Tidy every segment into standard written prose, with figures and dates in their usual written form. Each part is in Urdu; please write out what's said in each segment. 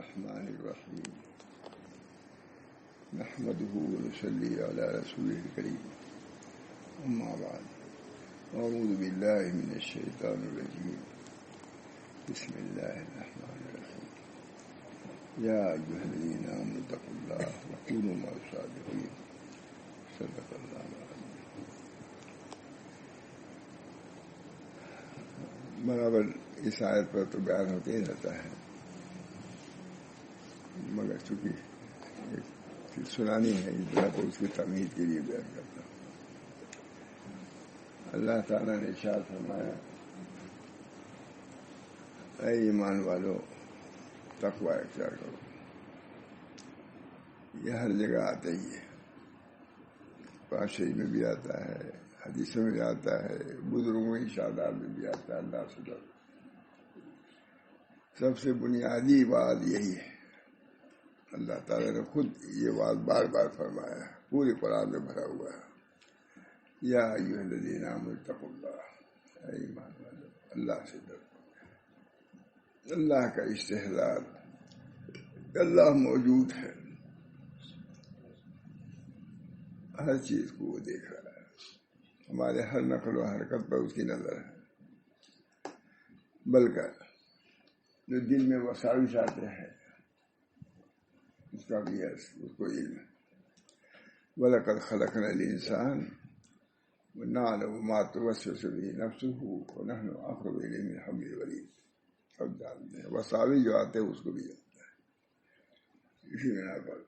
الرحمن الرحيم نحمده ونصلي على رسوله الكريم أما بعد أعوذ بالله من الشيطان الرجيم بسم الله الرحمن الرحيم يا أيها الذين آمنوا اتقوا الله وكونوا مع الصادقين صدق الله العظيم. برابر اس آیت پر تو بیان ہوتے ہی رہتا ہے، مگر چونکہ سنانی ہے اس طرح تو اس کی تمہید کے لیے بیان کرتا ہوں۔ اللہ تعالیٰ نے ارشاد فرمایا، اے ایمان والو تقوی اختیار کرو۔ یہ ہر جگہ آتا ہی ہے، قرآن شریف میں بھی آتا ہے، حدیثوں میں بھی آتا ہے، بزرگوں کی شاداب میں بھی آتا ہے۔ اللہ سے ڈرو، سب سے بنیادی بات یہی ہے۔ اللہ تعالیٰ نے خود یہ بات بار بار فرمایا ہے، پورے قرآن میں بھرا ہوا ہے۔ یا ایھا الذین آمنوا اتقوا اللہ، اے ایمان والو اللہ سے ڈرو۔ اللہ کا استحضار، اللہ موجود ہے، ہر چیز کو وہ دیکھ رہا ہے، ہمارے ہر نقل و حرکت پر اس کی نظر ہے، بلکہ جو دل میں وساوس آتے ہیں اس کا بھی ہے، اس کو علم ہے۔ وَلَقَدْ خَلَقْنَا الْإِنسَانَ وَنَعْلَمُ مَا تُوَسْوِسُ بِهِ نَفْسُهُ وَنَحْنُ أَقْرَبُ إِلَيْهِ مِنْ حَبْلِ الْوَرِيدِ۔ سب جانتے ہیں، وساوس جو آتے ہیں اس کو بھی جانتا ہے۔ اسی بنا پر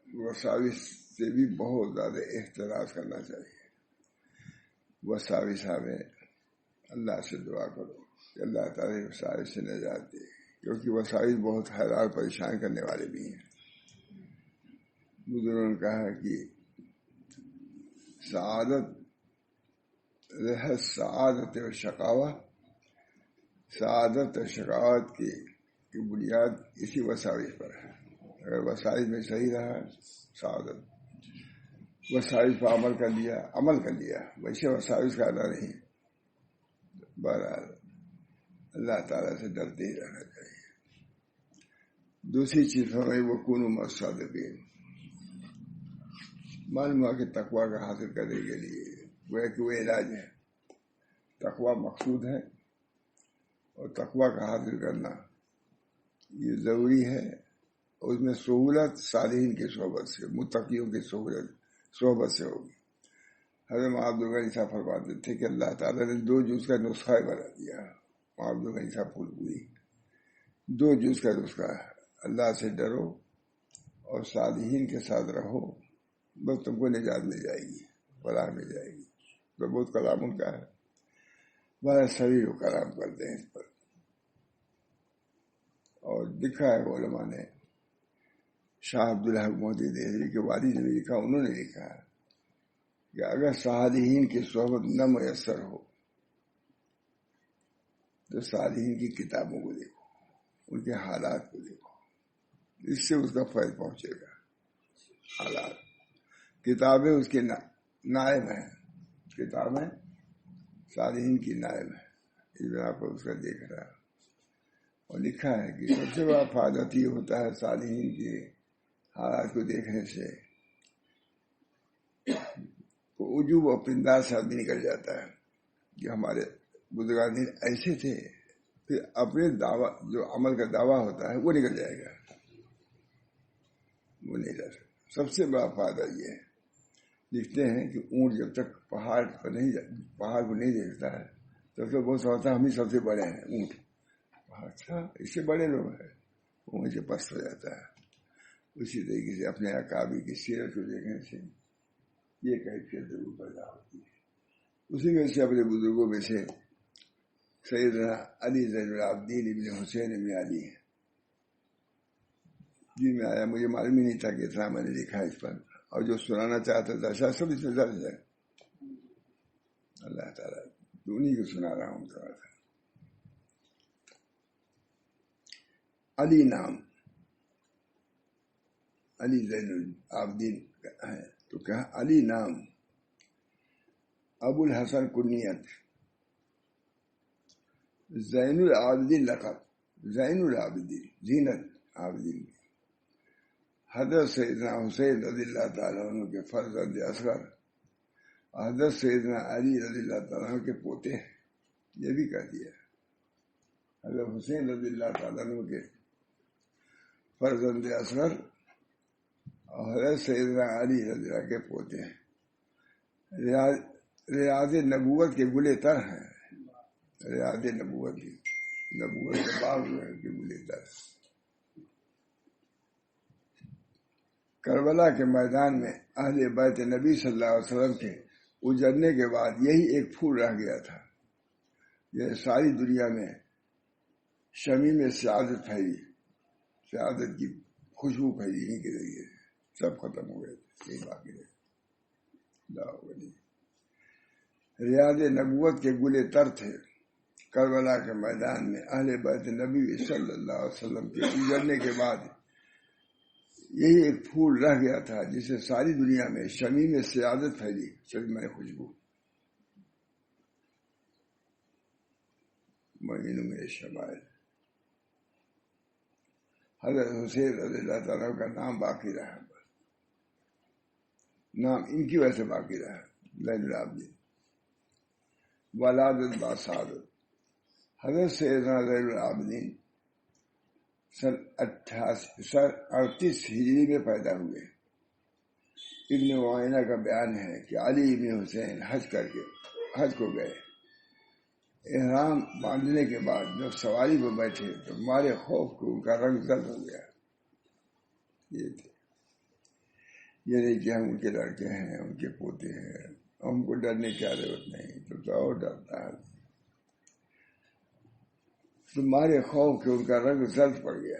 وساوس سے بھی بہت زیادہ احتراز کرنا چاہیے۔ وساوس آئے اللہ سے دعا کرو کہ اللہ تعالیٰ وساوس سے نجات دے، کیونکہ وساوس بہت حیران پریشان کرنے والے بھی ہیں۔ بزرگوں نے کہا کہ سعادت و شقاوت، سعادت اور شقاوت کی بنیاد اسی وساوس پر ہے۔ اگر وسائل میں صحیح رہا سعادت، وسائل پر عمل کر لیا ویسے وسائل کا ادا نہیں۔ بہرحال اللہ تعالیٰ سے ڈرتے ہی رہنا چاہیے۔ دوسری چیز ہمیں وَكُونُوا مَعَ الصَّادِقِينَ، معلوم ہوا کہ تقوی کا حاصل کرنے کے لیے وہ علاج ہے، تقوی مقصود ہے، اور تقوی کا حاصل کرنا یہ ضروری ہے۔ اس میں سہولت صالحین کی صحبت سے، متقیوں کی صحبت سے ہوگی۔ حضرت معاذ بن جبل فرماتے تھے کہ اللہ تعالیٰ نے 2 جز کا نسخہ بنا دیا۔ معاذ بن جبل پھول پوری 2 جز کا نسخہ ہے، اللہ سے ڈرو اور صالحین کے ساتھ رہو، بس تم کو نجات مل جائے گی، فلاح مل جائے گی۔ تو بہت کلام ان کا ہے، بڑا سبھی لوگ کلام کرتے ہیں اس پر، اور لکھا ہے علماء نے، شاہ عبدالحق مودودی دہلوی کے والد نے لکھا، انہوں نے لکھا کہ اگر صالحین کی صحبت نہ میسر ہو تو صالحین کی کتابوں کو دیکھو، ان کے حالات کو دیکھو، اس سے اس کا فائدہ پہنچے گا۔ حالات، کتابیں اس کی نائب ہیں، کتابیں صالحین کی نائب ہیں، اس بنا پر اس کا دیکھ رہا ہے۔ اور لکھا ہے کہ سب سے بڑا فائدہ یہ ہوتا ہے صالحین کے حالات کو دیکھنے سے، عجوب و پندار سے آدمی نکل جاتا ہے کہ ہمارے بزرگان ایسے تھے، پھر اپنے دعویٰ جو عمل کا دعویٰ ہوتا ہے وہ نکل جائے گا، وہ نہیں جا سکتا۔ سب سے بڑا فائدہ یہ ہے، لکھتے ہیں کہ اونٹ جب تک پہاڑ کو نہیں دیکھتا ہے تو بہت سمجھتا ہے ہم ہی سب سے بڑے ہیں اونٹ، اچھا اس سے بڑے لوگ ہیں، وہ مجھے پست ہو جاتا ہے۔ اسی طریقے سے اپنے اکابر کی سیرت کو دیکھنے سے یہ کیفیت ضرور پیدا ہوتی ہے۔ اسی وجہ سے اپنے بزرگوں میں سے سیدنا علی زین العابدین ابن حسین ابن علی ہے، جن میں آیا مجھے معلوم ہی نہیں تھا کہ اتنا میں نے لکھا اس پر، اور جو سنانا چاہتا تھا شاید سب اس میں درج ہے۔ اللہ تعالیٰ انہیں کو سنا رہا ہوں تھوڑا سا۔ علی نام علی زین العابدین ہے تو کہا علی نام، ابو الحسن کنیت، زین العابدین لقب، زین العابدین زینت عابدین کی. حضرت سیدنا حسین رضی اللہ تعالیٰ عنہ کے فرزند اصغر حضرت سیدنا علی رضی اللہ تعالیٰ عنہ کے پوتے ہیں، یہ بھی کہہ دیا. حضرت حسین رضی اللہ تعالیٰ عنہ کے فرزند اصغر اور حضرت سیدنا علی رضی اللہ کے پوتے ہیں. ریاض نبوت کے گلے تر ہیں، ریاض نبوت کی، نبوت کے باغ کے گلے تر. کربلا کے میدان میں اہل بیت نبی صلی اللہ علیہ وسلم کے اجڑنے کے بعد یہی ایک پھول رہ گیا تھا. یہ ساری دنیا میں شمیم سعادت پھیلی، سعادت کی خوشبو پھیلی نہیں کے ذریعے سب ختم ہو گئے تھے، یہی باقی رہے. ریاض نبوت کے گلے تر تھے. کربلا کے میدان میں اہل بیت نبی صلی اللہ علیہ وسلم کے اجڑنے کے بعد یہی ایک پھول رہ گیا تھا جسے ساری دنیا میں شمیم سعادت پھیلی، شمیم خوشبو. مہینوں میں شمائل حضرت حسین رضی اللہ تعالیٰ کا نام باقی رہا، نام ان کی وجہ سے باقی رہا. زین العابدین ولادت باسعادت. حضرت سیدنا زین العابدین سن 38 ہجری میں پیدا ہوئے. ابن معینہ کا بیان ہے کہ علی ابن حسین حج کو گئے. احرام باندھنے کے بعد جب سواری پر بیٹھے تو مارے خوف کو ان کا رنگ زرد ہو گیا. یہ تھے، یہ نہیں کہ ہم ان کے لڑکے ہیں، ان کے پوتے ہیں، ہم کو ڈرنے کی ضرورت نہیں، تو اور ڈرتا ہے. تمہارے خوف کہ ان کا رنگ زرد پڑ گیا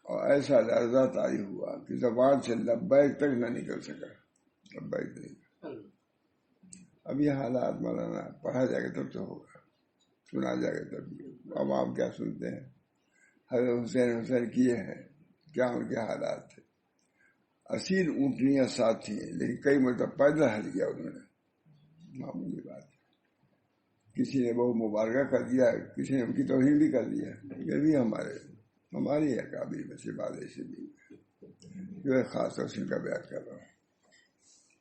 اور ایسا لرزہ طاری ہوا کہ زبان سے لبیک تک نہ نکل سکا. لبیک نہیں. اب یہ حالات مولانا پڑھا جائے گا تب تو ہوگا، سنا جائے گا تب. اب آپ کیا سنتے ہیں؟ حضرت حسین کیے ہیں کیا ان کے حالات تھے؟ اصیل اونٹنیاں ساتھ تھیں لیکن کئی مرتبہ پیدل حج کیا انہوں نے. معمولی بات. کسی نے بہت مبارکہ کر دیا، کسی نے ان کی توہین بھی کر دیا. یہ بھی ہماری ہے قابل میں سے بات ایسی بھی جو ہے، خاص طور سے ان کا بیان کر رہا ہوں.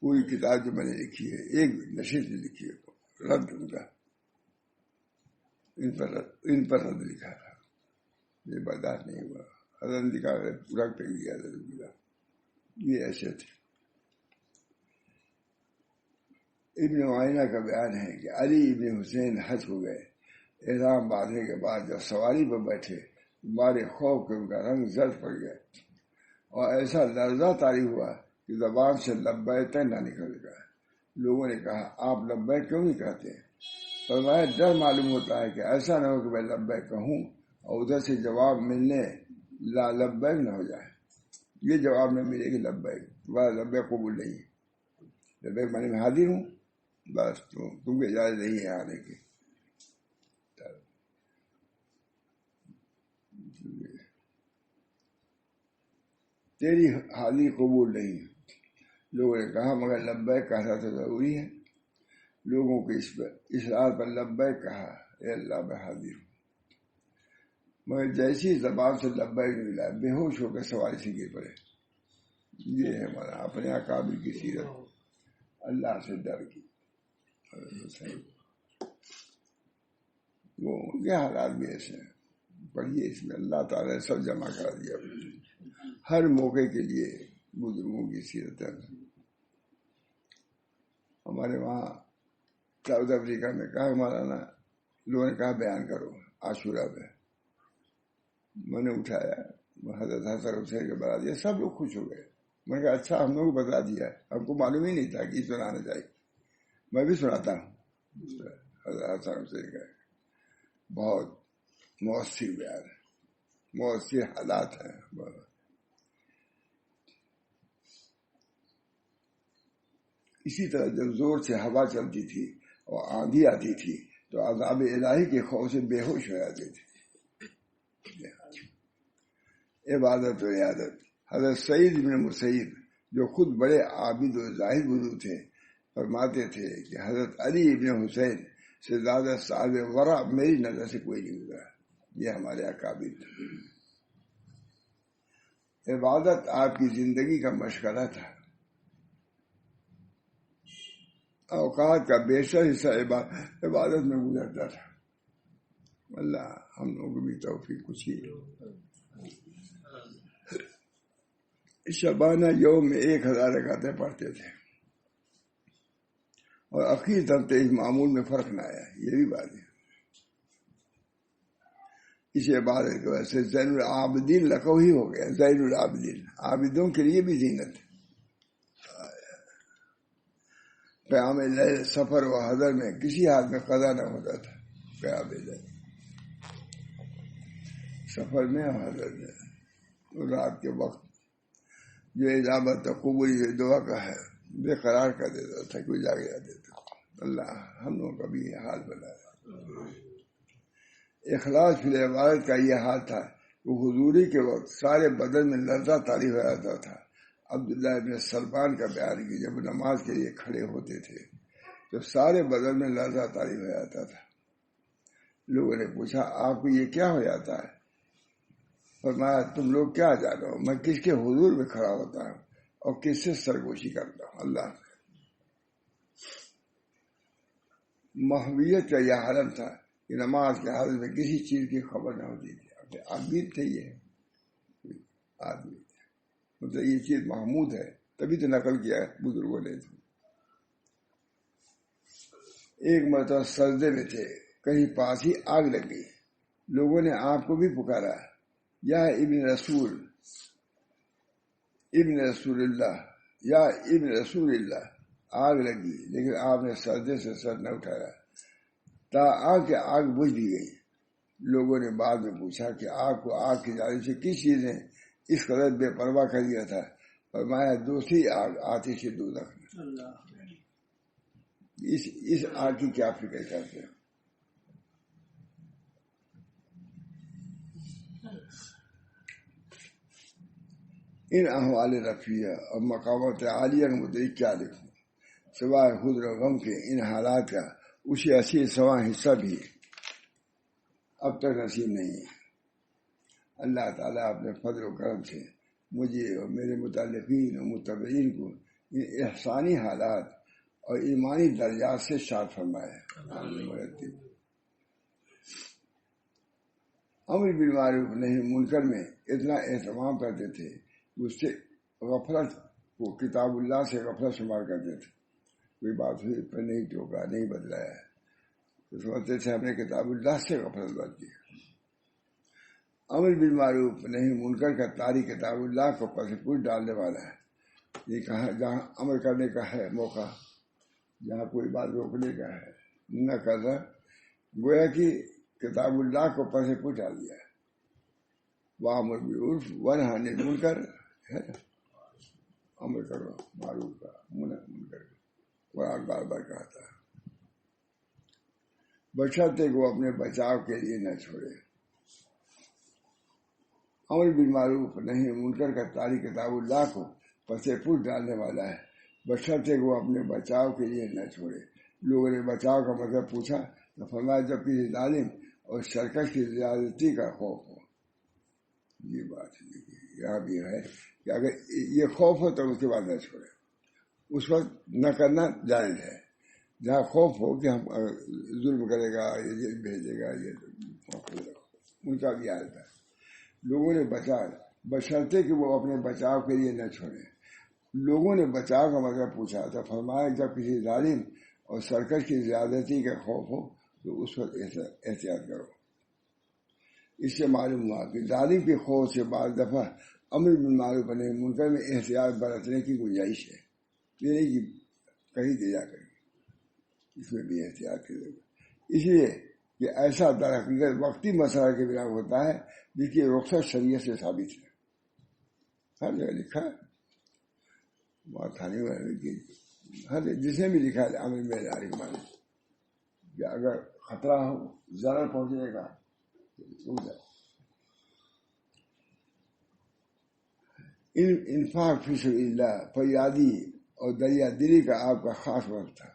پوری کتاب جو میں نے لکھی ہے، ایک نشست نے لکھی ہے، رد ان کا ان پر رد لکھا تھا. یہ برداشت نہیں ہوا. حضرت لکھا پورا کر دیا. یہ ایسے تھے. ابن معینہ کا بیان ہے کہ علی ابن حسین حج کو گئے. احرام باندھنے کے بعد جب سواری پر بیٹھے مارے خوف کہ ان کا رنگ زرد پڑ گیا اور ایسا لرزہ طاری ہوا کہ زبان سے لبیک تک نہ نکل گیا. لوگوں نے کہا آپ لبیک کیوں نہیں کہتے؟ فرمایا ڈر معلوم ہوتا ہے کہ ایسا نہ ہو کہ میں لبیک کہوں اور ادھر سے جواب ملنے لا لبیک نہ ہو جائے. یہ جواب نہ ملے کہ لبیک، لبیک قبول نہیں. لبیک معنی میں حاضر ہوں، بس تم کو اجازت نہیں ہے آنے کی. تیری حاضری قبول نہیں. لوگوں نے کہا مگر لبیک کہنا تو ضروری ہے. لوگوں کو اس رات پر لبیک کہا، اے اللہ میں حاضر ہوں. مگر جیسی زبان سے لبیک نہیں ملا، بے ہوش ہو کر سواری سے گر پڑے. یہ ہے ہمارا اپنے اکابر کی سیرت، اللہ سے ڈر کی. وہ ان کے حالات بھی ایسے ہیں. پڑھیے اس میں اللہ تعالیٰ نے سب جمع کرا دیا ہر موقع کے لیے بزرگوں کی سیرت ہے. ہمارے وہاں ساؤتھ افریقہ میں کہا مولانا، لوگوں نے کہا بیان کرو عاشورہ میں. میں نے اٹھایا، حضرت حسن حسین کے بتا دیا، سب لوگ خوش ہو گئے. میں نے کہا اچھا ہم لوگ کو بتا دیا، ہم کو معلوم ہی نہیں تھا کہ سنانا چاہیے. میں بھی سناتا ہوں. حضرت حسن حسین کا بہت مؤثر بیان ہے، مؤثر حالات ہیں. اسی طرح جب زور سے ہوا چلتی تھی اور آندھی آتی تھی تو عذاب الہی کے خوف سے بے ہوش ہو جاتے تھے. عبادت و عیادت. حضرت سعید بن مسیب جو خود بڑے عابد و زاہد وضو تھے فرماتے تھے کہ حضرت علی ابن حسین سے زیادہ صاحب ورع میری نظر سے کوئی نہیں گزرا. یہ ہمارے اکابر تھے. عبادت آپ کی زندگی کا مشغلہ تھا. اوقات کا بیشتر حصہ عبادت میں گزرتا تھا. اللہ ہم لوگوں کو بھی توفیق کچھ ہی. شبانہ یوم میں 1000 رکعتیں پڑھتے تھے اور اخیر تک اس معمول میں فرق نہ آیا. یہ بھی بات ہے. اس عبادت کی وجہ سے زین العابدین لقب ہی ہو گیا. زین العابدین عابدوں کے لیے بھی زینت. قیام لیل سفر و حضر میں کسی حال میں قضا نہ ہوتا تھا. قیام لیل سفر میں اور حضر میں رات کے وقت جو اجابت قبولی سے دعا کا ہے بے قرار کر دیتا تھا. کوئی جا گیا دیتا. اللہ ہم لوگوں کا بھی یہ حال بنایا. اخلاص فی العبادت کا یہ حال تھا کہ حضوری کے وقت سارے بدن میں لرزہ طاری ہو جاتا تھا. عبداللہ ابن سلمان کا بیان کی جب نماز کے لیے کھڑے ہوتے تھے تو سارے بدن میں لرزہ طاری ہو جاتا تھا. لوگوں نے پوچھا آپ کو یہ کیا ہو جاتا ہے؟ فرمایا تم لوگ کیا جانو میں کس کے حضور میں کھڑا ہوتا ہوں اور کس سے سرگوشی کرتا ہوں. اللہ محویت کا یہ حالت تھا کہ نماز کے حالت میں کسی چیز کی خبر نہ ہوتی تھی. آدمی تھے یہ آدمی مطلب یہ چیز محمود ہے تبھی تو نقل کیا ہے بزرگوں نے. ایک مرتبہ سجدے میں تھے کہیں پاس ہی آگ لگ گئی. لوگوں نے آپ کو بھی پکارا یا ابن رسول اللہ یا ابن رسول اللہ. آگ لگی لیکن آپ نے سجدے سے سر نہ اٹھایا تا آگ کے آگ بجھ بھی گئی. لوگوں نے بعد میں پوچھا کہ آپ کو آگ کی جانب سے کس چیز نے اس قدر بے پرواہ کر دیا تھا؟ فرمایا دوسری آگ آتش دوزخ. اس آگ کی کیا فکر کرتے ہیں؟ ان احوال رفیع اور مقامات عالیہ کے متعلق کیا لکھوں سوائے خود و غم کے. ان حالات کا اسی اصیل سوا حصہ بھی اب تک نصیب نہیں ہے. اللہ تعالیٰ اپنے فضل و کرم سے مجھے اور میرے متعلقین اور متبعین کو ان احسانی حالات اور ایمانی درجات سے شاد فرمائے. امر بالمعروف نہی منکر میں اتنا اہتمام کرتے تھے اس سے غفلت کو کتاب اللہ سے غفلت شمار کرتے تھے. کوئی بات ہوئی پر نہیں ٹوکا نہیں بدلایا تو سمجھتے تھے ہم نے کتاب اللہ سے غفلت بات کی. امر بالمعروف نہیں منکر کا تاریخ کتاب اللہ کو پس پوچھ ڈالنے والا ہے. یہ کہا جہاں امر کرنے کا ہے موقع جہاں کوئی بات روکنے کا ہے نہ کر رہا گویا کہ کتاب اللہ کو پس پوچھ ڈال دیا ہے. وامر بالعرف ونہی عن المنکر ہے امر کرو معروف کا منکر قرآن بار بار کہتا ہے. بشرطے کو اپنے بچاؤ کے لیے نہ چھوڑے. امر بالمعروف نہیں منکر کا تاریخ کتاب اللہ کو پسے پوچھ ڈالنے والا ہے. بشرطے کو اپنے بچاؤ کے لیے نہ چھوڑے. لوگوں نے بچاؤ کا مطلب پوچھا تو فرمایا جب کسی ظالم اور سرکش کی زیادتی کا خوف ہو. یہ بات یہاں بھی ہے کہ اگر یہ خوف ہو تو اس کے بعد نہ چھوڑے. اس وقت نہ کرنا جائز ہے. جہاں خوف ہو کہ ہم ظلم کرے گا یہ بھیجے گا یہ ان کا بھی حالت ہے. لوگوں نے بشرطے کہ وہ اپنے بچاؤ کے لیے نہ چھوڑے. لوگوں نے بچاؤ کا مطلب پوچھا تو فرمایا جب کسی ظالم اور سرکش کی زیادتی کا خوف ہو تو اس وقت احتیاط کرو. اس سے معلوم ہوا کہ ظالم کے خوف سے بعض دفعہ امر بالمعروف نہی منکر میں احتیاط برتنے کی گنجائش ہے. یہ نہیں کہ کہیں دے جا کر اس میں بھی احتیاط کی ضرورت. اس لیے کہ ایسا در حقیقت وقتی مسئلہ کے بنا ہوتا ہے جس کی رخصت شریعت سے ثابت ہے. ہر جگہ لکھا ہے بات کھانے والے کی ہر جس نے بھی لکھا ہے عامر میں مانے کہ اگر خطرہ ہو ضرر پہنچنے کا انفاق فی سبیل اللہ فریادی اور دریا دلی کا آپ کا خاص وقت تھا.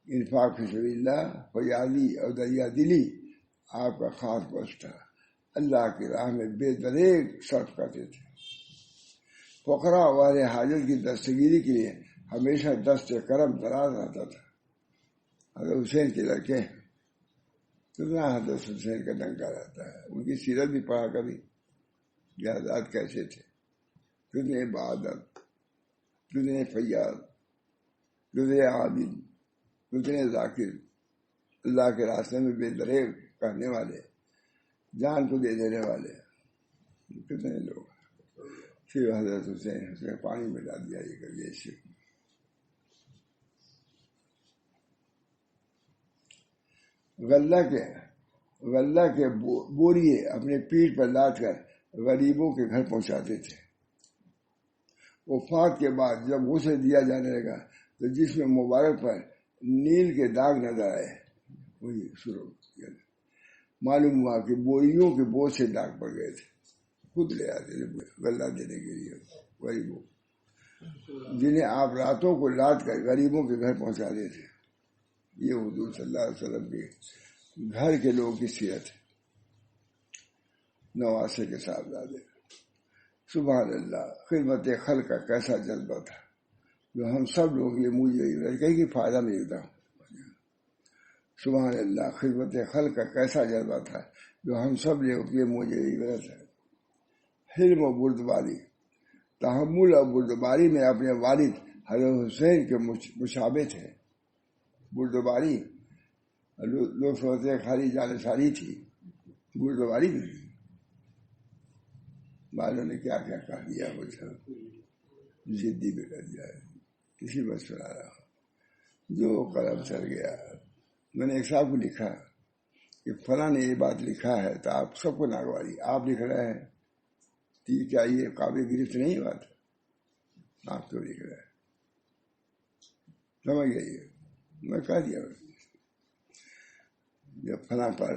انفاق فی سبیل اللہ فریادی اور دریا دلی آپ کا خاص وقت تھا. اللہ کی راہ میں بے دریغ صرف کرتے تھے. فقراء والے حاجت کی دستگیری کے لیے ہمیشہ دست کرم دراز رہتا تھا. حضرت حسین کے لڑکے کتنا حضرت حسین کا ڈنکا رہتا ہے. ان کی سیرت بھی پڑھا کبھی کہ آزاد کیسے تھے، کتنے بہادر، کتنے فیاض، کتنے عابد، کتنے ذاکر، اللہ کے راستے میں بے دریغ کرنے والے، جان کو دے دینے والے کتنے لوگ. پھر حضرت حسین اسے پانی میں ڈال دیا یہ کر یہ شرک. غلہ کے بوریے اپنے پیٹھ پر لاد کر غریبوں کے گھر پہنچاتے تھے. وفات کے بعد جب غسل دیا جانے لگا تو جس میں مبارک پر نیل کے داغ نظر آئے وہی شروع معلوم ہوا کہ بوریوں کے بوجھ سے داغ پڑ گئے تھے. خود لے آتے تھے غلہ دینے کے لیے غریبوں، جنہیں آپ راتوں کو لاد کر غریبوں کے گھر پہنچاتے تھے. یہ حضور صلی اللہ علیہ وسلم کے گھر کے لوگوں کی سیرت ہے. نواسے کے صاحبزادے. سبحان اللہ، خدمت خلق کا کیسا جذبہ تھا جو ہم سب لوگ یہ مجھے کہیں کہ فائدہ ملتا. سبحان اللہ، خدمت خلق کا کیسا جذبہ تھا جو ہم سب لوگ یہ مجھے عبرت ہے. حلم و بردباری، تحمل اور بردباری میں اپنے والد حضرت حسین کے مشابہ تھے. بردباری لوگ سوچتے ہیں خالی جانشاری تھی، بردباری بھی تھی. والوں نے کیا کیا کہہ دیا مجھے ضدی بھی کر دیا ہے. کسی بات سنا رہا ہوں جو قلم چل گیا. میں نے ایک صاحب کو لکھا کہ فلاں نے یہ بات لکھا ہے تو آپ سب کو ناگواری، آپ لکھ رہے ہیں کیا یہ قابل گرفت نہیں بات؟ آپ کیوں لکھ رہے ہیں؟ سمجھ گئی؟ میں کہہ دیا جب فلاں پر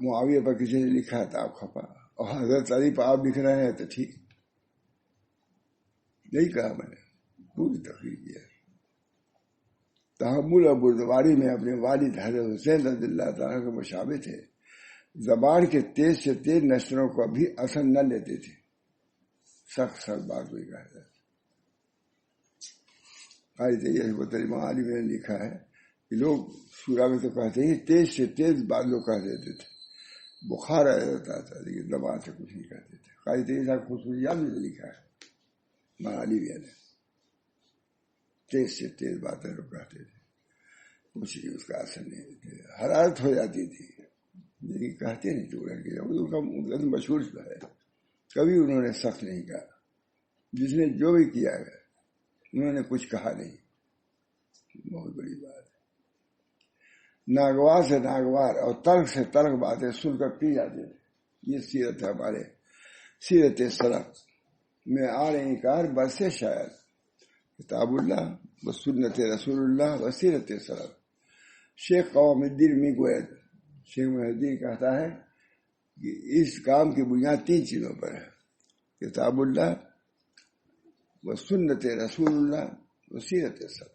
معاویہ پر کسی نے لکھا تھا آپ خفا، اور حضرت علی پر آپ لکھ رہے ہیں تو ٹھیک. نہیں کہا میں نے، پوری تقریر کیا. تحمل اور بردباری میں اپنے والد حضرت حسین رضی اللہ تعالیٰ کے مشابہ تھے. زبان کے تیز سے تیز نشروں کو بھی اثر نہ لیتے تھے. سخت بات کوئی کہتا ہے. عالم نے لکھا ہے کہ لوگ سورہ میں تو کہتے ہیں تیز سے تیز بات لوگ کہہ دیتے تھے، بخار آ جاتا تھا، لیکن زبان سے کچھ نہیں کہتے تھے. قاری تیز خصوصیات میں لکھا ہے عالم نے، تیز سے تیز باتیں لوگ کہتے تھے، کچھ نہیں اس کا اثر نہیں ہوتے. حرارت ہو جاتی تھی لیکن کہتے نہیں تو اردو کا مشہور ہے. کبھی انہوں نے سخت نہیں کہا. جس نے جو بھی کیا ہے انہوں نے کچھ کہا نہیں. بہت بڑی بات ہے. ناگوار سے ناگوار اور تلخ سے تلخ باتیں سن کر پی جاتے تھے. یہ سیرت ہے ہمارے سیرت سلف میں آ رہی کار برسے شاید کتاب اللہ و سنت رسول اللہ و سیرت سلف. شیخ قوام الدین میگوید، شیخ محی الدین کہتا ہے کہ اس کام کی بنیاد 3 چیزوں پر ہے: کتاب اللہ و سنت رسول اللہ و سیرت سلف.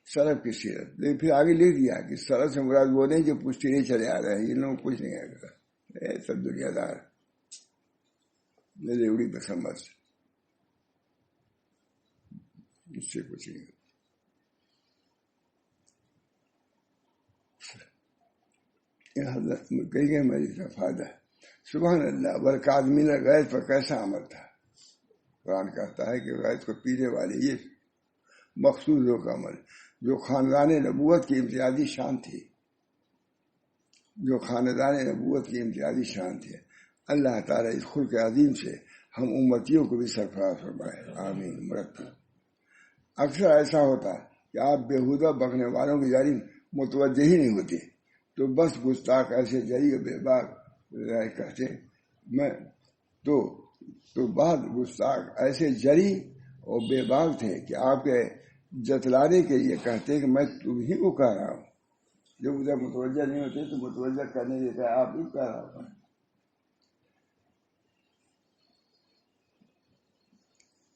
سلف کی سیرت. لیکن پھر آگے لکھ دیا کہ سلف سے مراد وہ نہیں جو پوچھتے نہیں چلے آ رہے ہیں، یہ لوگ کچھ نہیں آئے گا، سب دنیا دار میرے اڑی بسمت سے، اس سے کچھ نہیں. کہیں گے مریض کا فائدہ ہے. سبحان اللہ. والکاظمین الغیظ پر کیسا عمل تھا. قرآن کہتا ہے کہ غیظ کو پینے والے یہ مخصوص لوگ کا عمل جو خاندان نبوت کی امتیازی شان تھی، جو خاندان نبوت کی امتیازی شان تھی. اللہ تعالیٰ اس خلق عظیم سے ہم امتیوں کو بھی سرفراز فرمائے. آمین. مرتب اکثر ایسا ہوتا کہ آپ بےہودہ بکنے والوں کی جانب متوجہ ہی نہیں ہوتے تو بس گستاخ ایسے جری و بے باک کہتے میں تو بعد گستاخ ایسے جری اور بے باک تھے کہ آپ کے جتلانے کے لیے کہتے کہ میں تم ہی کو کہہ رہا ہوں. جب ادھر متوجہ نہیں ہوتے تو متوجہ کرنے دیتا ہے، آپ ہی کہہ رہا ہوں.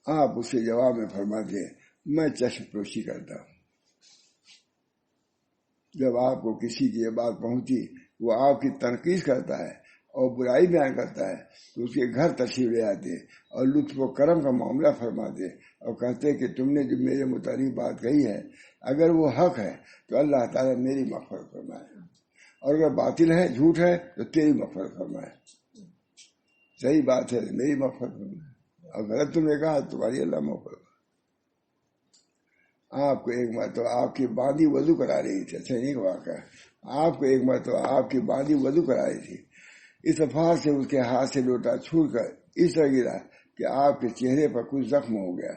آپ اسے جواب میں فرماتے ہیں میں چشم پوشی کرتا ہوں. جب آپ کو کسی کی یہ بات پہنچی وہ آپ کی تنقید کرتا ہے اور برائی بیان کرتا ہے تو اس کے گھر تشریف لے آتے اور لطف و کرم کا معاملہ فرماتے اور کہتے کہ تم نے جو میرے متعلق بات کہی ہے اگر وہ حق ہے تو اللہ تعالیٰ میری مغفرت فرمائے، اور اگر باطل ہے، جھوٹ ہے تو تیری مغفرت فرمائے، صحیح بات ہے میری مغفرت فرمائے، اور غلط تم نے کہا تمہاری اللہ مغفرت۔ آپ کو ایک مرتبہ آپ کی باندھی وضو کرا رہی تھی، اچھا نہیں واقعہ، آپ کو ایک مرتبہ آپ کی باندھی وضو کرا رہی تھی، اتفاق سے اس کے ہاتھ سے لوٹا چھوٹ کر اس طرح گرا کہ آپ کے چہرے پر کچھ زخم ہو گیا۔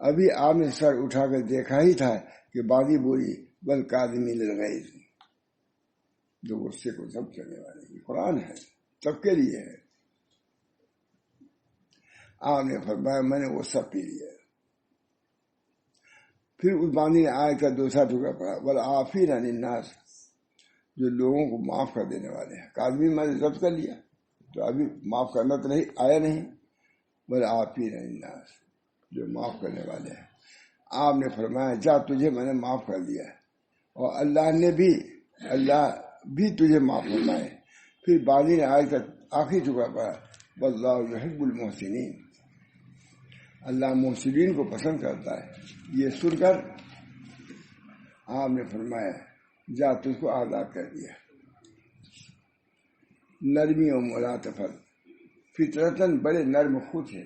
ابھی آپ نے سر اٹھا کر دیکھا ہی تھا کہ باندھی بولی بل کاظمین الغیظ، جو غصے کو ضبط کرنے والے، قرآن ہے سب کے لیے ہے۔ آپ نے فرمایا میں نے وہ سب پی لیا۔ پھر اس باندھی نے آیت کا دوسرا ٹکڑا پڑا والعافین عن الناس، جو لوگوں کو معاف کر دینے والے ہیں۔ کاظمین میں نے ضبط کر لیا تو ابھی معاف کرنا تو نہیں آیا نہیں، والعافین عن الناس، جو معاف کرنے والے ہیں۔ آپ نے فرمایا جا تجھے میں نے معاف کر دیا، اور اللہ بھی تجھے معاف فرمائے۔ پھر باندھی نے آیت کا آخری ٹکڑا پڑا واللہ یحب المحسنین، اللہ محسنین کو پسند کرتا ہے۔ یہ سن کر آپ نے فرمایا جا تجھ کو آزاد کر دیا۔ نرمی و ملاطفت، فطرتاً بڑے نرم خود ہے،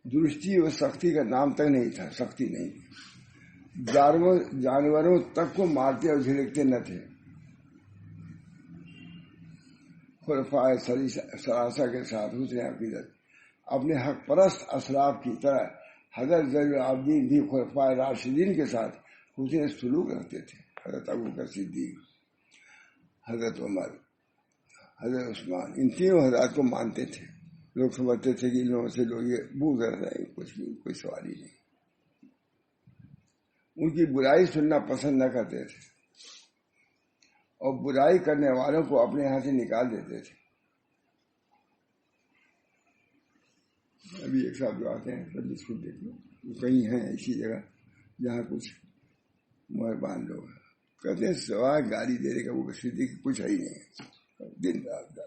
درستی و سختی کا نام تک نہیں تھا، سختی نہیں، جانوروں تک کو مارتے اور جھڑکتے نہ تھے۔ خلفائے ثلاثہ کے ساتھ حسن عقیدت، اپنے حق پرست اسلاف کی طرح حضرت زین العابدین بھی خلفائے راشدین کے ساتھ حسن سلوک رکھتے تھے۔ حضرت ابوبکر صدیق، حضرت عمر، حضرت عثمان، ان تینوں حضرات کو مانتے تھے۔ لوگ سمجھتے تھے کہ ان لوگوں سے لوگ یہ بغض رہ رہے ہیں، کچھ بھی کوئی سوال ہی نہیں۔ ان کی برائی سننا پسند نہ کرتے تھے اور برائی کرنے والوں کو اپنے یہاں سے نکال دیتے تھے۔ ابھی ایک ساتھ جو آتے ہیں سب اس کو دیکھ لو، کہیں ہیں ایسی جگہ جہاں کچھ مہربان لوگ ہیں، کہتے ہیں سوائے گالی دینے کا وہ صدیق کچھ ہے ہی نہیں ہے، دن رات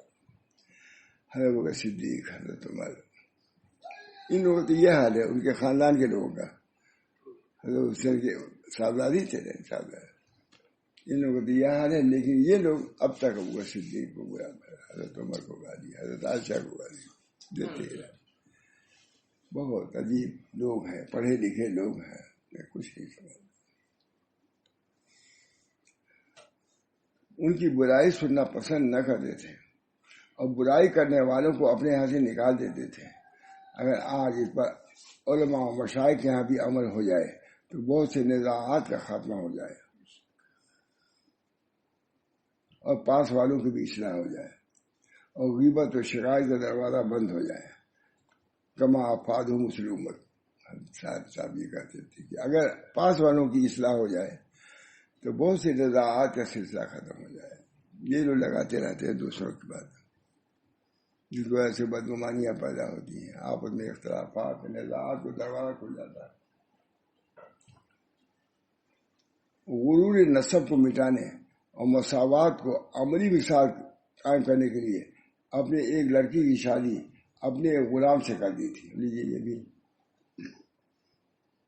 حضرت بکر صدیق، حضرت عمر، ان لوگوں تو یہ حال ہے، ان کے خاندان کے لوگوں کا۔ حضرت حسین کے صاحبزادی تھے، صاحبزادی، ان لوگوں کا تو یہ حال ہے، لیکن یہ لوگ اب تک ابو بکر صدیق کو برا، حضرت عمر کو گالی، حضرت عائشہ کو گالی دیتے ہیں۔ بہت عجیب لوگ ہیں، پڑھے لکھے لوگ ہیں، کچھ نہیں سمجھ۔ ان کی برائی سننا پسند نہ کرتے تھے اور برائی کرنے والوں کو اپنے یہاں سے نکال دیتے تھے۔ اگر آج اس پر علماء و مشائخ کے یہاں بھی عمل ہو جائے تو بہت سے نزاعات کا خاتمہ ہو جائے اور پاس والوں کی بھی اصلاح ہو جائے اور غیبت و شکایت کا دروازہ بند ہو جائے۔ کما افاد مسلمت، صاحب یہ کہتے تھے کہ اگر پاس والوں کی اصلاح ہو جائے تو بہت سے نزاعات کا سلسلہ ختم ہو جائے۔ یہ لوگ لگاتے رہتے ہیں دوسروں کی بات، جس وجہ سے بدگمانیاں پیدا ہوتی ہیں، آپس میں اختلافات، نزاعات کو دروازہ کھل جاتا ہے۔ غرور نسب کو مٹانے اور مساوات کو عملی مثال قائم کرنے کے لیے اپنے ایک لڑکی کی شادی اپنے غلام سے کر دی تھی، لیجیے یہ بھی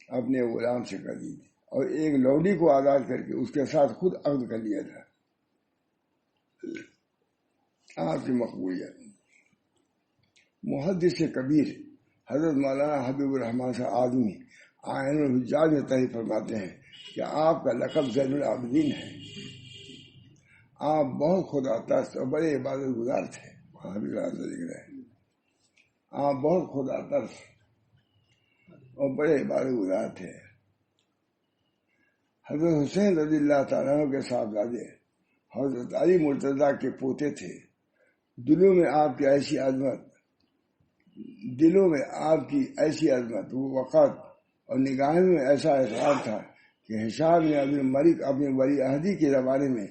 اپنے غلام سے کر دی تھی، اور ایک لوڈی کو آزاد کر کے اس کے ساتھ خود عقد کر لیا تھا۔ آپ کی مقبولیت۔ محدث کبیر حضرت مولانا حبیب الرحمان صاحب آدمی عین الحجاج میں تحریر فرماتے ہیں کہ آپ کا لقب زین العابدین ہے۔ آپ بہت خدا ترس اور بڑے عبادت گزار تھے۔ آپ بہت خدا ترس اور بڑے عبادت گزار تھے۔ حضرت حسین رضی اللہ تعالیٰ عنہ کے صاحبزادے حضرت علی مرتضیٰ کے پوتے تھے۔ دلوں میں آپ کی ایسی عظمت، وہ وقت اور نگاہوں میں ایسا احترام تھا کہ ہشام نے ابن ملک اپنے ولی عہدی کے زمانے میں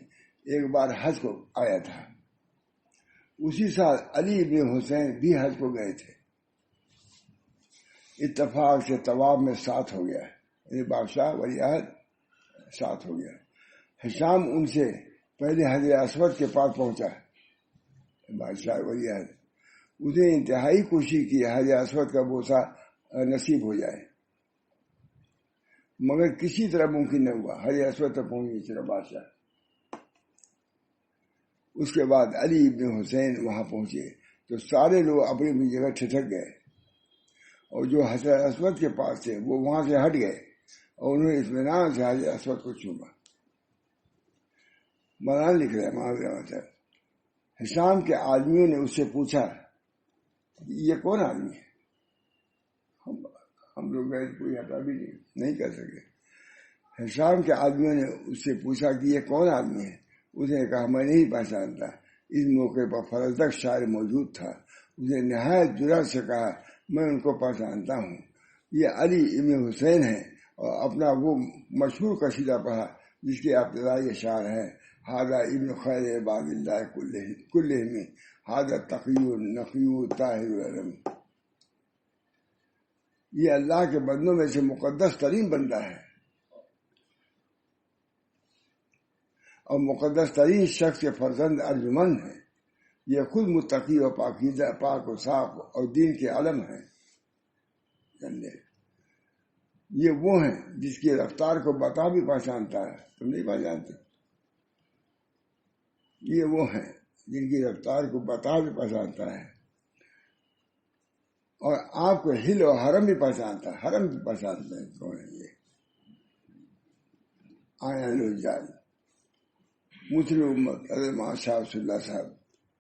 ایک بار حج کو آیا تھا، اسی سال علی ابن حسین بھی حج کو گئے تھے۔ اتفاق سے طواف میں ساتھ ہو گیا، یعنی بادشاہ ولی عہد ساتھ ہو گیا۔ ہشام ان سے پہلے حجر اسود کے پاس پہنچا بادشاہ ولی عہد، اس نے انتہائی کوشش کی حجر اسود کا بوسہ نصیب ہو جائے، مگر کسی طرح ممکن نہ ہوا، حجر اسود تک پہنچ نہیں چلا بادشاہ۔ اس کے بعد علی ابن حسین وہاں پہنچے تو سارے لوگ اپنی اپنی جگہ ٹھٹک گئے، اور جو حجر اسود کے پاس تھے وہ وہاں سے ہٹ گئے اور انہوں نے اطمینان سے حجر اسود کو چوما۔ مولانا لکھ رہے ہیں ہشام کے آدمیوں نے اس سے پوچھا یہ کون آدمی ہے؟ ہم لوگ کوئی ہٹا بھی نہیں کر سکے۔ ہشام کے آدمیوں نے اس سے پوچھا کہ یہ کون آدمی ہے؟ اس نے کہا میں نہیں پہچانتا۔ اس موقع پر فرزدق شاعر موجود تھا، اس نے نہایت جرأت سے کہا میں ان کو پہچانتا ہوں، یہ علی ابن حسین ہے، اور اپنا وہ مشہور قصیدہ پڑھا جس کے ابتدائی اشعار ہے ہذا ابن خیر عباد اللہ کلہم ہذا تقی نقی طاہر العلم، یہ اللہ کے بندوں میں سے مقدس ترین بندہ ہے اور مقدس ترین شخص کے فرزند ارجمند ہے، یہ خود متقی اور پاکیزہ پاک و صاف اور دین کے علم ہے۔ یہ وہ ہیں جس کی رفتار کو بتا بھی پہچانتا ہے، تم نہیں پہچانتے؟ یہ وہ ہیں جن کی رفتار کو بتا بھی پہچانتا ہے، اور آپ کو ہل اور حرم بھی پہچانتا ہے، حرم بھی پہچانتے ہیں کون ہے یہ؟ آیا الجال مسلم امت علامہ شاہ صلی اللہ صاحب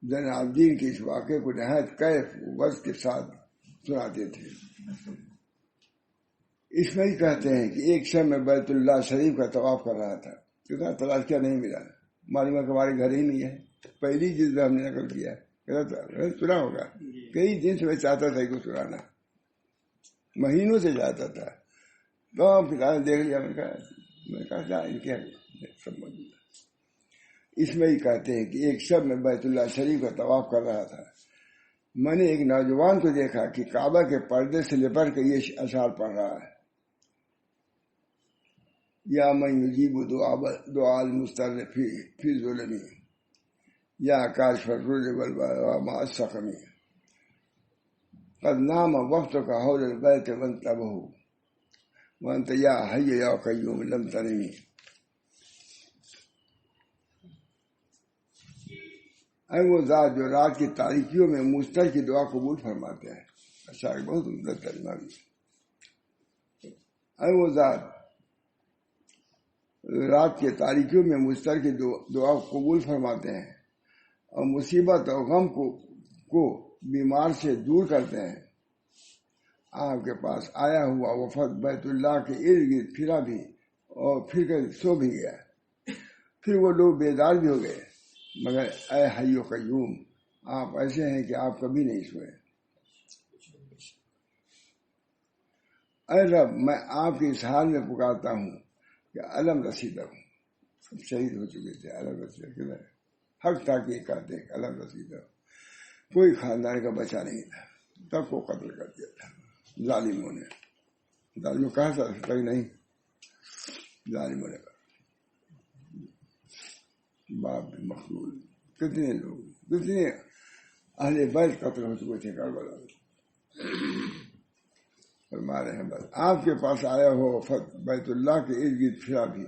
زین العابدین کے اس واقعے کو نہایت کیف وزن کے ساتھ سناتے تھے۔ اس میں ہی کہتے ہیں کہ ایک شب میں بیت اللہ شریف کا طواف کر رہا تھا، کتنا تلاش کیا نہیں ملا، معلوم ہے کہ ہمارے گھر ہی نہیں ہے، پہلی چیز ہم نے نقل کیا سنا ہوگا، کئی دن سے میں چاہتا تھا کہ سنانا، مہینوں سے چاہتا تھا، تو کتاب دیکھ لیا، میں کہا ان کے سمجھ۔ اس میں ہی کہتے ہیں کہ ایک شب میں بیت اللہ شریف کا طواف کر رہا تھا، میں نے ایک نوجوان کو دیکھا کہ کعبہ کے پردے سے لپٹ کے یہ اشعار پڑھ رہا ہے یا من یجیب دعاء المضطر فی ظلمی یا کاشف الضر والبلاء مع السقم قد نام وقتک حول البیت وانتبہ وانت یا حی یا قیوم لم تنمی۔ اے وہ ذات جو رات کی تاریکیوں میں مضطر کی دعا قبول فرماتے ہیں، اشعار بہت عمدہ ترجمہ بھی۔ اے وہ ذات رات کے تاریکیوں میں مضطر کی دعا قبول فرماتے ہیں اور مصیبت اور غم کو بیمار سے دور کرتے ہیں، آپ کے پاس آیا ہوا وفد بیت اللہ کے ارد گرد پھرا بھی اور پھر کر سو بھی گیا، پھر وہ لوگ بیدار بھی ہو گئے، مگر اے حی و قیوم آپ ایسے ہیں کہ آپ کبھی نہیں سوئے۔ اے رب میں آپ کے اس حال میں پکارتا ہوں کہ علم رسیدہ ہوں، سب شہید ہو چکے تھے، علم رسیدہ کدھر ہے؟ حق تھا کہ کہتے ہیں علم رسیدہ، کوئی خاندان کا بچہ نہیں تھا، تب کو قتل کر دیا تھا ظالموں نے، ظالموں کہا تھا نہیں، ظالموں نے کہا باپ مخلول، کتنے لوگ، کتنے اہل بیت قتل ہو چکے تھے کربلا میں۔ فرما رہے ہیں بس آپ کے پاس آیا ہو وفد بیت اللہ کے ارد گرد پھرا بھی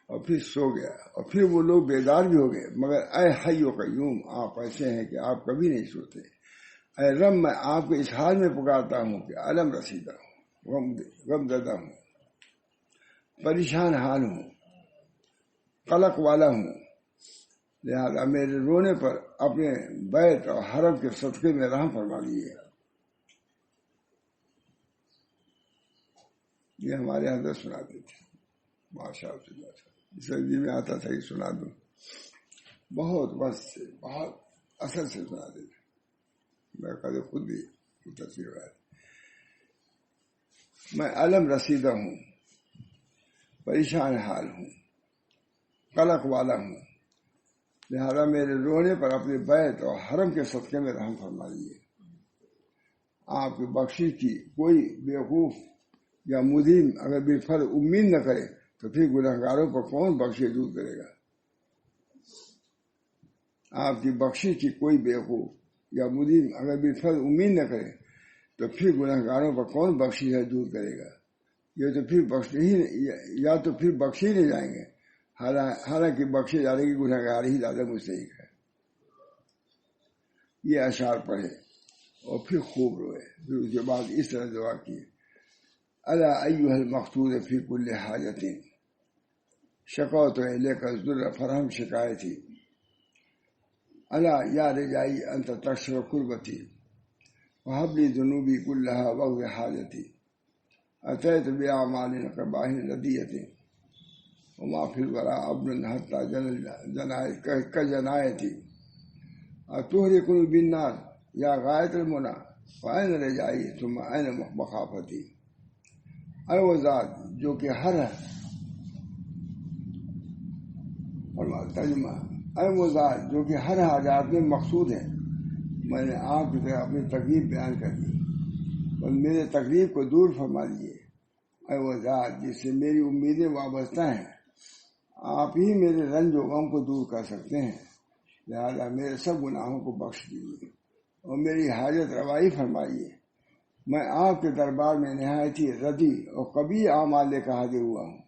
اور پھر سو گیا، اور پھر وہ لوگ بیدار بھی ہو گئے، مگر اے حی و قیوم آپ ایسے ہیں کہ آپ کبھی نہیں سوتے۔ اے رب میں آپ کو اس حال میں پکارتا ہوں کہ علم رسیدہ ہوں، غم زدہ ہوں، پریشان حال ہوں، قلق والا ہوں، لہذا میرے رونے پر اپنے بیت اور حرم کے صدقے میں رحم فرما لیجیے۔ یہ ہمارے حضرت سناتے تھے، ماشاء اللہ، اس دل میں آتا تھا کہ سنا دوں، بہت بس سے بہت اثر سے سناتے تھے، میں کبھی خود بھی متاثر ہوا۔ میں علم رسیدہ ہوں، پریشان حال ہوں، قلق والا ہوں، لہذا میرے رونے پر اپنے بیت اور حرم کے صدقے میں رحم فرما لیجیے۔ آپ کی بخشش کی کوئی بیوقوف یا مدیم اگر بالفرض امید نہ کرے تو پھر گنہگاروں پر کون بخشش دور کرے گا؟ آپ کی بخشش کی کوئی بیوقوف یا مدیر اگر بالفرض امید نہ کرے تو پھر گنہگاروں پر کون بخشش ہے دور کرے گا؟ یہ تو پھر یا تو پھر بخشے نہیں جائیں گے، حالانکہ بخشے جانے کی گنہگار ہی زیادہ مستحق ہے۔ یہ اشعار پڑھے اور پھر خوب روئے، پھر اس کے بعد اس طرح دعا کی: الا ایھا المقصود فی کل حاجۃ شکوت الیک الضر فرحم شکایتی، الا یا رجائی انت تکشف کربتی وہب لی ذنوبی کلھا واغفر حاجتی، اتیت باعمال قباح ردیۃ وما فی الورى ابن حتی کجنایتی، اتہرقنی بالنار یا غایۃ المنی فأین رجائی ثم این مخافتی۔ اے وہ ذات جو کہ ہر حاجات میں مقصود ہے، میں نے آپ کی طرح اپنی تکلیف بیان کر دی، بس میرے تکلیف کو دور فرما دیے۔ اے وہ ذات جس سے میری امیدیں وابستہ ہیں، آپ ہی میرے رنج و غم کو دور کر سکتے ہیں، لہذا میرے سب گناہوں کو بخش دیجیے اور میری حاجت روائی فرمائیے۔ میں آپ کے دربار میں نہایت ہی ردی اور قبیح اعمال لے کر حاضر ہوا ہوں،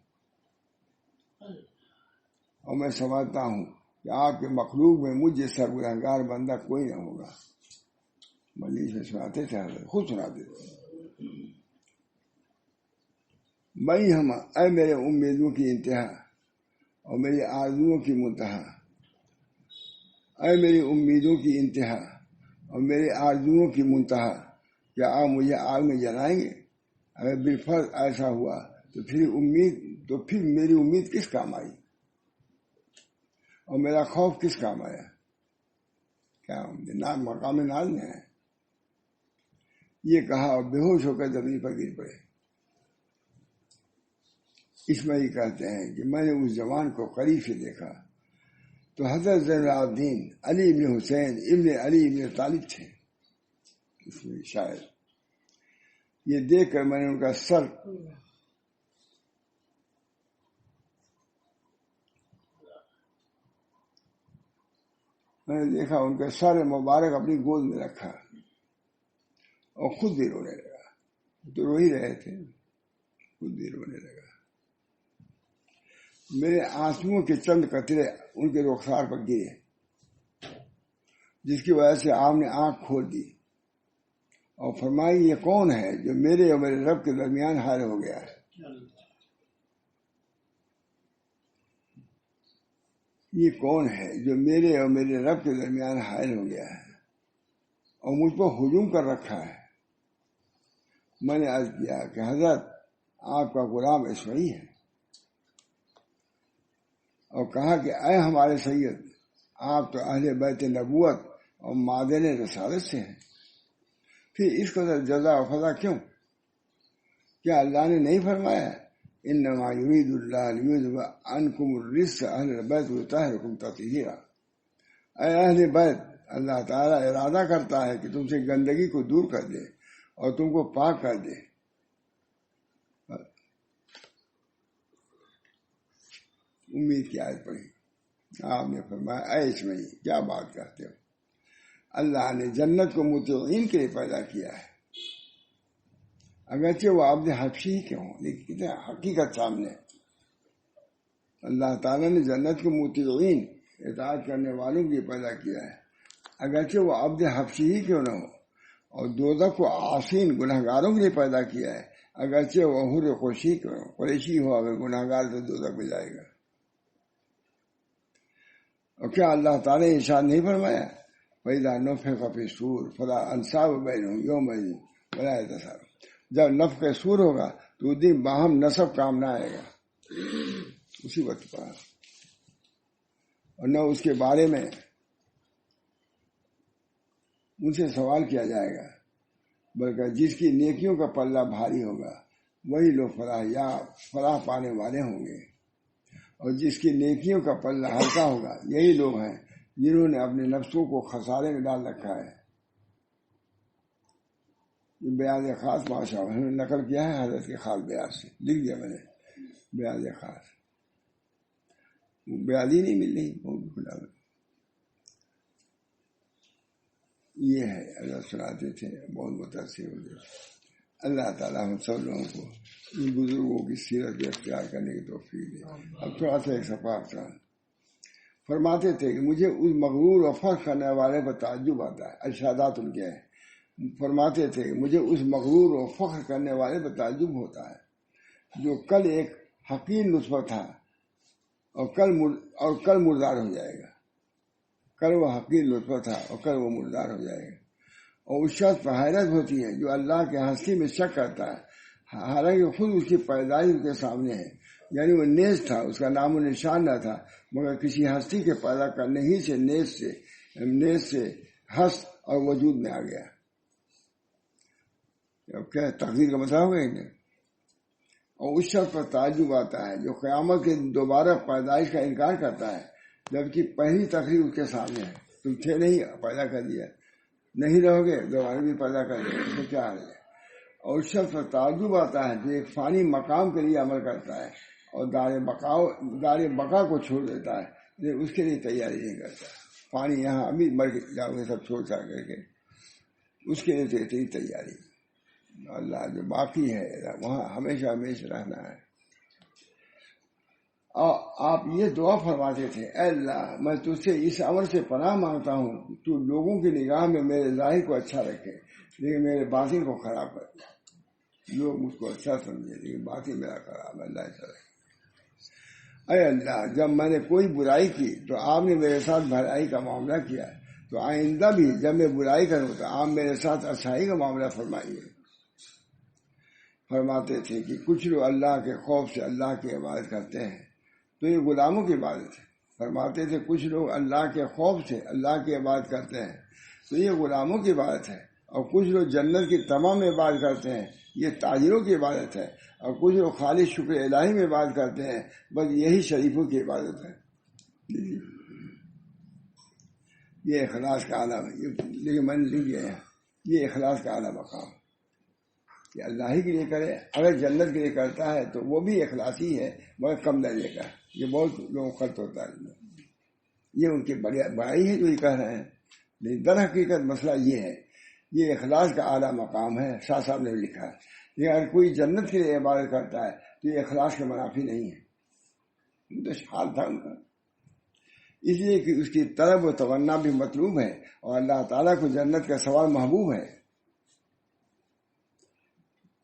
اور میں سمجھتا ہوں کہ آپ کے مخلوق میں مجھ جیسا گنہگار بندہ کوئی نہ ہوگا۔ مجلس میں سناتے تھے، خود سناتے تھے: اے میرے امیدوں کی انتہا اور میری آرزوؤں کی منتہا، اے میری امیدوں کی انتہا اور میری آرزوؤں کی منتہا، کیا آپ مجھے آگ میں جلائیں گے؟ اگر بالفرض ایسا ہوا تو پھر میری امید کس کام آئی اور میرا خوف کس کام آیا؟ کیا مقام ناز میں ہے؟ یہ کہا اور بے ہوش ہو کر زمین پر گر پڑے۔ اسماعیل کہتے ہیں کہ میں نے اس جوان کو قریب سے دیکھا تو حضرت زین العابدین علی ابن حسین ابن علی ابن طالب تھے۔ اس میں شاید یہ دیکھ کر میں نے ان کا سر دیکھا، ان کے سر مبارک اپنی گود میں رکھا اور خود بھی رونے لگا۔ تو رو ہی رہے تھے، خود بھی رونے لگا۔ میرے آنسوؤں کے چند قطرے ان کے رخسار پر گرے، جس کی وجہ سے آپ نے آنکھ کھول دی اور فرمائی: یہ کون ہے جو میرے اور میرے رب کے درمیان حائل ہو گیا ہے؟ یہ کون ہے جو میرے اور میرے رب کے درمیان حائل ہو گیا ہے اور مجھ پر ہجوم کر رکھا ہے؟ میں نے عرض کیا کہ حضرت، آپ کا غلام اسماعیل ہے، اور کہا کہ اے ہمارے سید، آپ تو اہل بیت نبوت اور معدن رسالت سے ہیں، پھر اس قدر جزا و فضا کیوں؟ کیا اللہ نے نہیں فرمایا انما یرید اللہ لیذهب عنکم الرجس اہل البیت ویطہرکم تطہیرا؟ اے اہل بیت، اللہ تعالیٰ ارادہ کرتا ہے کہ تم سے گندگی کو دور کر دے اور تم کو پاک کر دے۔ امید کی آیت پڑھی، آپ نے فرمایا: اے اسماعیل، کیا بات کرتے ہو؟ اللہ نے جنت کو مطیعین کے لیے پیدا کیا ہے، اگرچہ وہ عبد حبشی ہی کیوں ہوں، لیکن کتنے حقیقت سامنے۔ اللہ تعالیٰ نے جنت کو مطیعین، اطاعت کرنے والوں کے لیے پیدا کیا ہے، اگرچہ وہ عبد حبشی ہی کیوں نہ ہو، اور دوزخ کو عاصین، گنہگاروں کے لیے پیدا کیا ہے، اگرچہ وہ حر قریشی ہو، اگر گنہگار تو دوزخ میں جائے گا۔ اور کیا اللہ تعالیٰ نے ارشاد نہیں فرمایا: فَإِذَا نُفِخَ فِي الصُّورِ فَلَا أَنْسَابَ بَيْنَهُمْ يَوْمَئِذٍ وَلَا يَتَسَاءَلُونَ؟ جب نفخ سور ہوگا تو اس دن باہم نسب کام نہ آئے گا، اسی وقت پر، اور نہ اس کے بارے میں ان سے سوال کیا جائے گا، بلکہ جس کی نیکیوں کا پلہ بھاری ہوگا وہی لوگ فلاح پانے والے ہوں گے، اور جس کی نیکیوں کا پلہ ہلکا ہوگا یہی لوگ ہیں جنہوں نے اپنے نفسوں کو خسارے میں ڈال رکھا ہے۔ یہ بیاض خاص بادشاہ نے نقل کیا ہے حضرت کے خاص بیاض سے، لکھ دیا میں نے بیاض خاص، بیاض ہی نہیں مل رہی، بہت کھلا۔ یہ ہے اللہ سناتے تھے، بہت متاثر ہوتے. اللہ تعالیٰ ہم سب لوگوں کو ان بزرگوں کی سیرت کو اختیار کرنے کی توفیق دے. اب تھوڑا سا ایک صفحہ تھا. فرماتے تھے کہ مجھے اس مغرور و فخر کرنے والے پر تعجب آتا ہے. ارشادات ان کے ہیں. فرماتے تھے کہ مجھے اس مغرور و فخر کرنے والے پر تعجب ہوتا ہے جو کل ایک حقیر نطفہ تھا اور کل مردار ہو جائے گا. کل وہ حقیر نطفہ تھا اور کل وہ مردار ہو جائے گا. اور اس شخص پر حیرت ہوتی ہے جو اللہ کے ہستی میں شک کرتا ہے، حالانکہ خود اس کی پیدائش اس کے سامنے ہے. یعنی وہ نیز تھا، اس کا نام و نشان نہ تھا، مگر کسی ہستی کے پیدا کرنے ہی سے نیز سے ہست اور وجود میں آ گیا. اب کیا تقدیر کا مسئلہ ہو گیا انہیں. اور اس شخص پر تعجب آتا ہے جو قیامت کے دوبارہ پیدائش کا انکار کرتا ہے، جبکہ پہلی تقریر اس کے سامنے ہے. تم تھے نہیں، پیدا کر دیا، نہیں رہو گے دوبارہ بھی پیدا کر دیا، اس کو کیا حال ہے. اور اس شخص پر تعجب آتا ہے جو ایک فانی مقام کے لیے عمل کرتا ہے اور دار بقا کو چھوڑ دیتا ہے، لیکن اس کے لیے تیاری نہیں کرتا. فانی یہاں ابھی مر جاؤ گے سب چھوڑ چھاڑ کر کے، اس کے لیے تیری تیاری. اللہ جو باقی ہے وہاں ہمیشہ رہنا ہے. اور آپ یہ دعا فرماتے تھے، اے اللہ میں تجھ سے اس عمل سے پناہ مانگتا ہوں تو لوگوں کی نگاہ میں میرے ظاہر کو اچھا رکھے لیکن میرے باطن کو خراب کر. لوگ مجھ کو اچھا سمجھے لیکن باطن میرا خراب. اللہ اچھا رکھے. اے اللہ جب میں نے کوئی برائی کی تو آپ نے میرے ساتھ بھلائی کا معاملہ کیا، تو آئندہ بھی جب میں برائی کروں تو آپ میرے ساتھ اچھائی کا معاملہ فرمائیے. فرماتے تھے کہ کچھ لوگ اللہ کے خوف سے اللہ کی عبادت کرتے ہیں تو یہ غلاموں کی عبادت ہے. فرماتے تھے کچھ لوگ اللہ کے خوف سے اللہ کی عبادت کرتے ہیں تو یہ غلاموں کی عبادت ہے. اور کچھ لوگ جنت کی تمام میں عبادت کرتے ہیں، یہ تاجروں کی عبادت ہے. اور کچھ لوگ خالص شکر الہی میں عبادت کرتے ہیں، بس یہی شریفوں کی عبادت ہے. یہ اخلاص کا اعلیٰ ہے. لیکن میں نے لکھ گیا ہے یہ اخلاص کا اعلیٰ مقام کہ اللہ ہی کے لیے کرے. اگر جنت کے لیے کرتا ہے تو وہ بھی اخلاصی ہے مگر کم درجے کا. یہ بہت لوگوں خلط ہوتا ہے. یہ ان کی بڑائی ہے جو یہ کہہ رہے ہیں، لیکن در حقیقت مسئلہ یہ ہے یہ اخلاص کا اعلیٰ مقام ہے. شاہ صاحب نے لکھا ہے لیکن اگر کوئی جنت کے لیے عبادت کرتا ہے تو یہ اخلاص کے منافی نہیں ہے. تو حال تھا ان کا، اس لیے کہ اس کی طلب و تمنا بھی مطلوب ہے اور اللہ تعالیٰ کو جنت کا سوال محبوب ہے.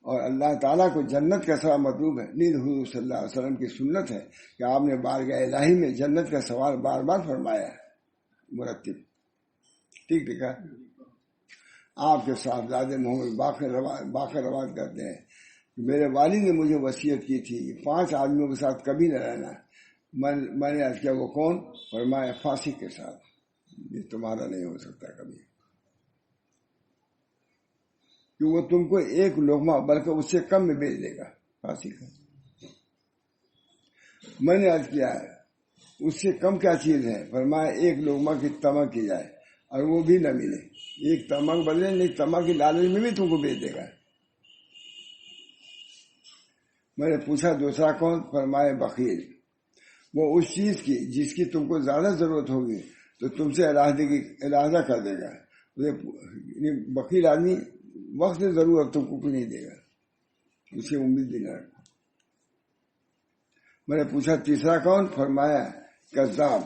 اور اللہ تعالیٰ کو جنت کا سوال مطلوب ہے. نیز حضور صلی اللہ علیہ وسلم کی سنت ہے کہ آپ نے بارگاہ الہی میں جنت کا سوال بار بار فرمایا ہے. مرتب ٹھیک لکھا. آپ کے صاحبزادے محمد باقر روایت کرتے ہیں کہ میرے والد نے مجھے وصیت کی تھی 5 آدمیوں کے ساتھ کبھی نہ رہنا. میں نے عرض کیا وہ کون؟ فرمایا فاسق کے ساتھ. یہ تمہارا نہیں ہو سکتا کبھی، کہ وہ تم کو ایک لقمہ بلکہ اس سے کم میں بیچ دے گا. فاسق ہے. میں نے عرض کیا اس سے کم کیا چیز ہے؟ فرمایا ایک لقمہ کی طمع کی جائے اور وہ بھی نہ ملے. ایک طمع بدلے نہیں، طمع کی لالچ میں بھی تم کو بیچ دے گا. میں نے پوچھا دوسرا کون؟ فرمایا بخیل. وہ اس چیز کی جس کی تم کو زیادہ ضرورت ہوگی تو تم سے علیحدہ کر دے گا. بخیل آدمی وقت ضرورت تم کو کچھ نہیں دے گا، اسے امید بھی نہ رکھو. میں نے پوچھا تیسرا کون؟ فرمایا کذاب،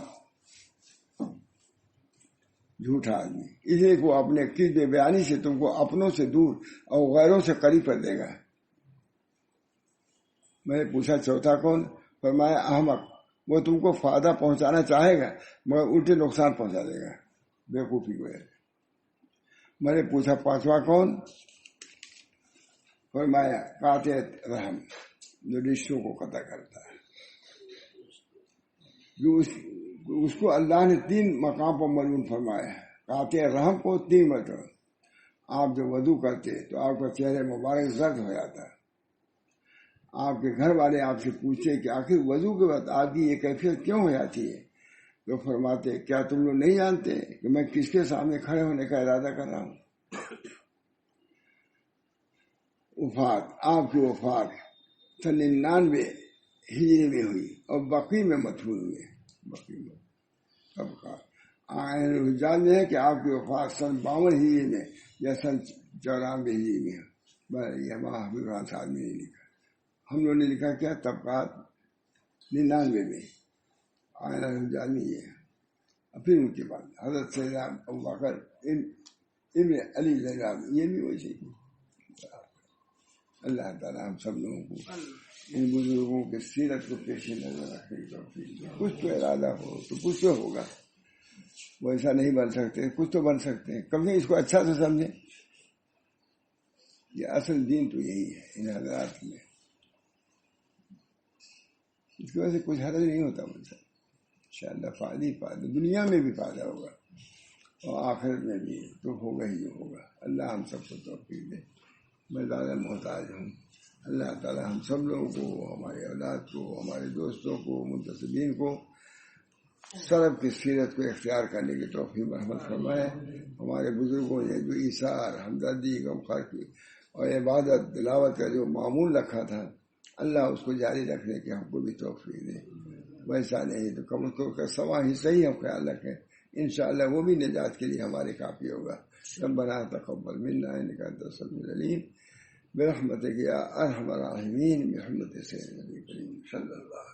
جھوٹا آدمی. اس لیے کہ وہ اپنے کذب بیانی سے تم کو اپنوں سے دور اور غیروں سے قریب کر دے گا. میں نے پوچھا چوتھا کون؟ فرمایا احمق. وہ تم کو فائدہ پہنچانا چاہے گا مگر الٹے نقصان پہنچا دے گا. بیوقوفی کو ہے. میں نے پوچھا پانچواں کون؟ فرمایا قاطع رحم، جو رشتوں کو قطع کرتا ہے. جو اس کو اللہ نے 3 مقام پر ملعون فرمایا ہے. قاطع رحم کو 3 مرتبہ. آپ جب وضو کرتے تو آپ کا چہرے مبارک زرد ہو جاتا. آپ کے گھر والے آپ سے پوچھتے کہ آخر وضو کے بعد آپ کی یہ کیفیت کیوں ہو جاتی ہے؟ تو فرماتے کیا تم لوگ نہیں جانتے کہ میں کس کے سامنے کھڑے ہونے کا ارادہ کر رہا ہوں؟ وفات، آپ کی وفات 99 ہجری میں ہوئی اور بقی میں مدفون ہوئے. بقی میں سب کا آئین الحجاج میں ہے کہ آپ کی وفات سن 52 ہجری میں یا سن 94 ہجری میں. یہ ہمارا حافظ قرآن صاحب نے نہیں لکھا. ہم لوگوں نے لکھا کیا طبقات 99 میں. آئین الحجاج میں یہ ہے. پھر ان کے بعد حضرت سیدنا ابوبکر ابن علی زیراب یہ بھی ویسے. اللہ تعالیٰ ہم سب لوگوں کو ان بزرگوں کے سیرت کو پیش نظر رکھنے کی توفیق دے. کچھ تو ارادہ ہو تو کچھ تو ہوگا. ویسا نہیں بن سکتے, کچھ تو بن سکتے ہیں. کبھی اس کو اچھا سے سمجھیں. یہ اصل دین تو یہی ہے ان حضرات میں. اس کی وجہ سے کچھ حرج نہیں ہوتا مجھ سے. انشاءاللہ فائدہ دنیا میں بھی فائدہ ہوگا اور آخرت میں بھی تو ہوگا ہی جو ہوگا. اللہ ہم سب کو توفیق دے. میں زیادہ محتاج ہوں. اللہ تعالی ہم سب لوگوں کو, ہمارے اولاد کو, ہمارے دوستوں کو, منتسبین کو سلف کی سیرت کو اختیار کرنے کی توفیق رحمت فرمائے. ہمارے بزرگوں نے جو ایثار, ہمدردی, غمخوار کی اور عبادت تلاوت کا جو معمول رکھا تھا, اللہ اس کو جاری رکھنے کی ہم کو بھی توفیق دے. ویسا نہیں تو کم از کم سوا حصہ ہی ہم خیال رکھیں. انشاءاللہ وہ بھی نجات کے لیے ہمارے کافی ہوگا. ربنا تقبل منا انک انت السمیع العلیم برحمتک یا ارحم الراحمین. برحمتک سیدنا نبی کریم صلی اللہ